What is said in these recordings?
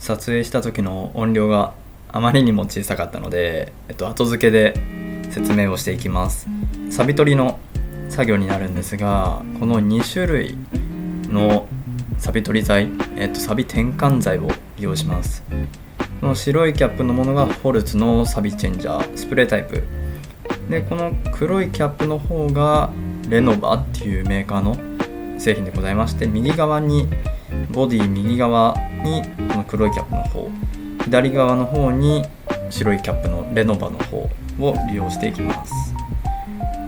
撮影した時の音量があまりにも小さかったので、後付けで説明をしていきます。サビ取りの作業になるんですが、この2種類のサビ取り剤、サビ転換剤を利用します。この白いキャップのものがホルツのサビチェンジャースプレータイプで、この黒いキャップの方がレノバっていうメーカーの製品でございまして、右側にボディ右側にこの黒いキャップの方、左側の方に白いキャップのレノバの方を利用していきます。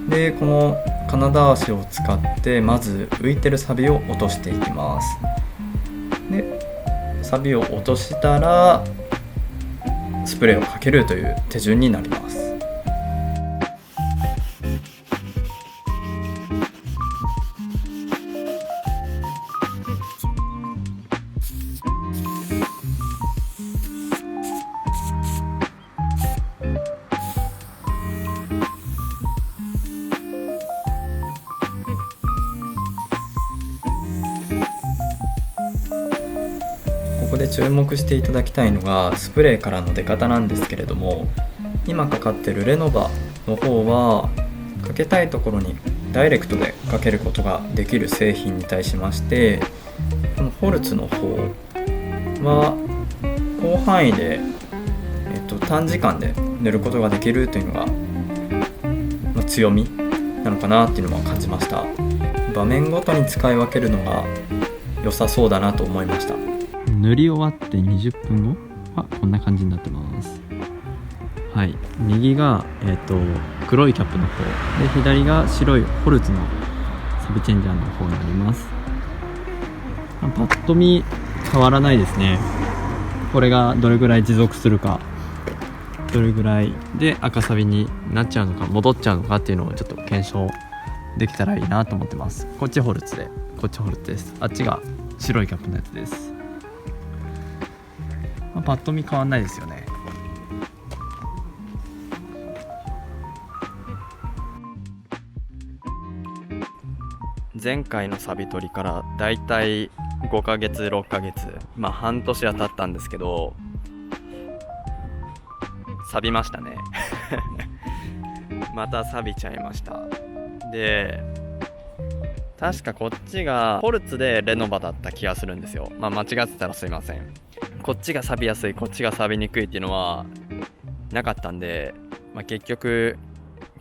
で、この金田足を使ってまず浮いてるサビを落としていきます。で、サビを落としたらスプレーをかけるという手順になります。ここで注目していただきたいのがスプレーからの出方なんですけれども、今かかっているレノバの方はかけたいところにダイレクトでかけることができる製品に対しまして、このホルツの方は広範囲で、短時間で塗ることができるというのが、強みなのかなっていうのも感じました。場面ごとに使い分けるのが良さそうだなと思いました。塗り終わって20分後はこんな感じになってます。はい、右が、黒いキャップの方で、左が白いホルツのサビチェンジャーの方になります。パッと見変わらないですね。これがどれぐらい持続するか、どれぐらいで赤サビになっちゃうのか戻っちゃうのかっていうのをちょっと検証できたらいいなと思ってます。こっちホルツで、こっちホルツです。あっちが白いキャップのやつです。パッと見変わんないですよね。前回のサビ取りからだいたい5ヶ月6ヶ月、半年は経ったんですけど、錆びましたねまた錆びちゃいました。で、確かこっちがホルツでレノバだった気がするんですよ。間違ってたらすいません。こっちが錆びやすい、こっちが錆びにくいっていうのはなかったんで、結局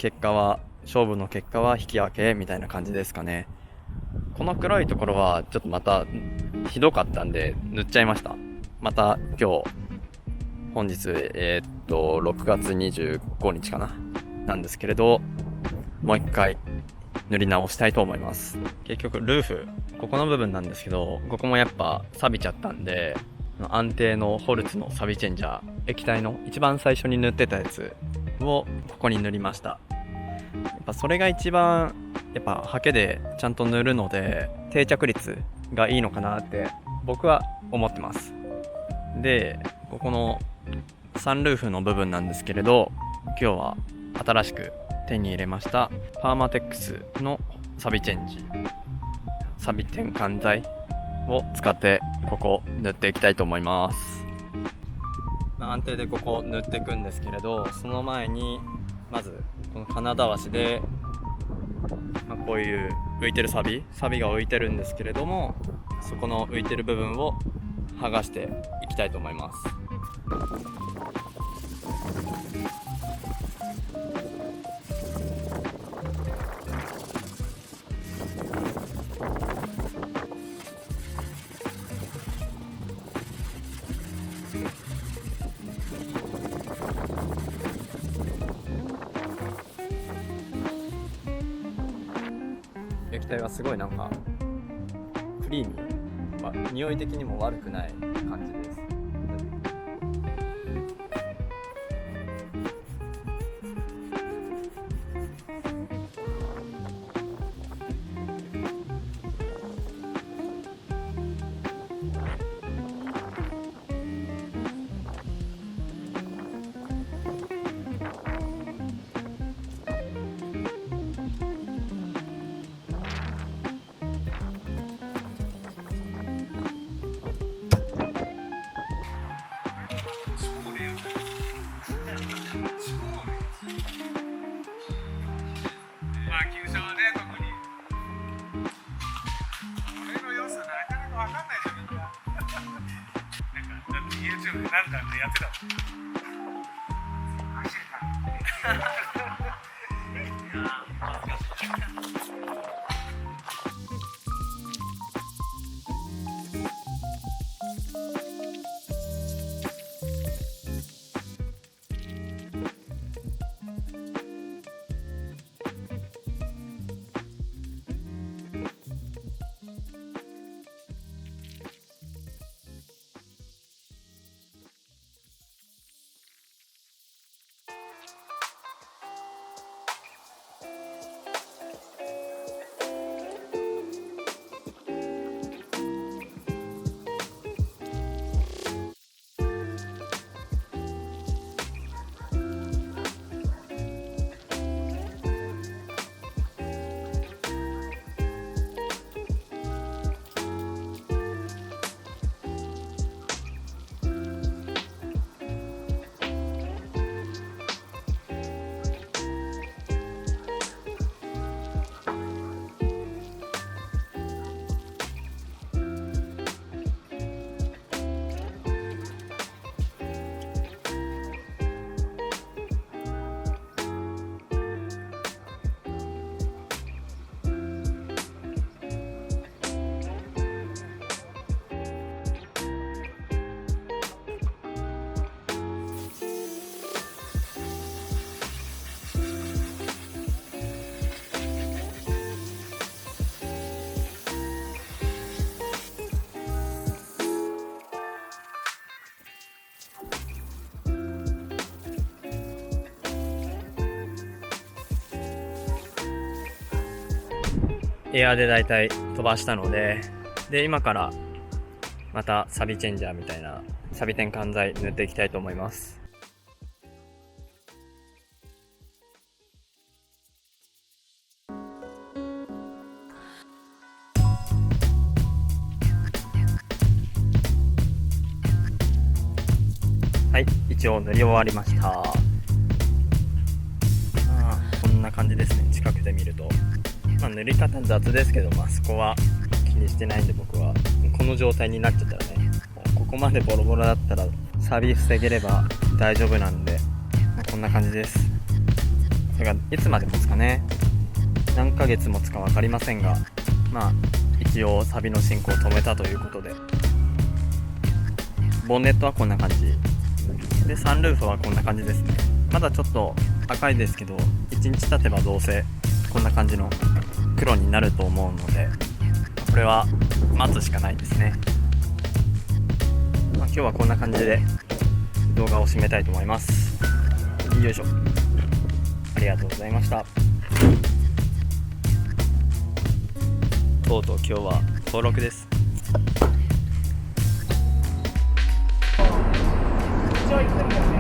勝負の結果は引き分けみたいな感じですかね。この黒いところはちょっとまたひどかったんで塗っちゃいました。また本日6月25日かななんですけれど、もう一回塗り直したいと思います。結局ルーフ、ここの部分なんですけど、ここもやっぱ錆びちゃったんで、安定のホルツのサビチェンジャー、液体の一番最初に塗ってたやつをここに塗りました。やっぱそれが一番ハケでちゃんと塗るので定着率がいいのかなって僕は思ってます。で、ここのサンルーフの部分なんですけれど、今日は新しく手に入れましたパーマテックスのサビチェンジサビ転換剤を使ってここ塗っていきたいと思います。安定でここ塗っていくんですけれど、その前にまずこの金田足で、こういう浮いてるサビが浮いてるんですけれども、そこの浮いてる部分を剥がしていきたいと思います。液体はすごいなんかクリーミー、匂い的にも悪くない感じです。ってた。エアでだいたい飛ばしたので、今からまたサビチェンジャーみたいなサビ転換剤塗っていきたいと思います。はい、一応塗り終わりました。こんな感じですね、近くで見ると。塗り方雑ですけど、そこは気にしてないんで、僕はこの状態になっちゃったらね、ここまでボロボロだったらサビ防げれば大丈夫なんで、こんな感じです。それがいつまで持つかね、何ヶ月持つか分かりませんが、一応サビの進行を止めたということで、ボンネットはこんな感じで、サンルーフはこんな感じですね。まだちょっと赤いですけど、1日経てばどうせこんな感じの黒になると思うので、これは待つしかないですね。今日はこんな感じで動画を締めたいと思います。よいしょ。ありがとうございました。とうとう今日は登録です。一応言ってるけどね。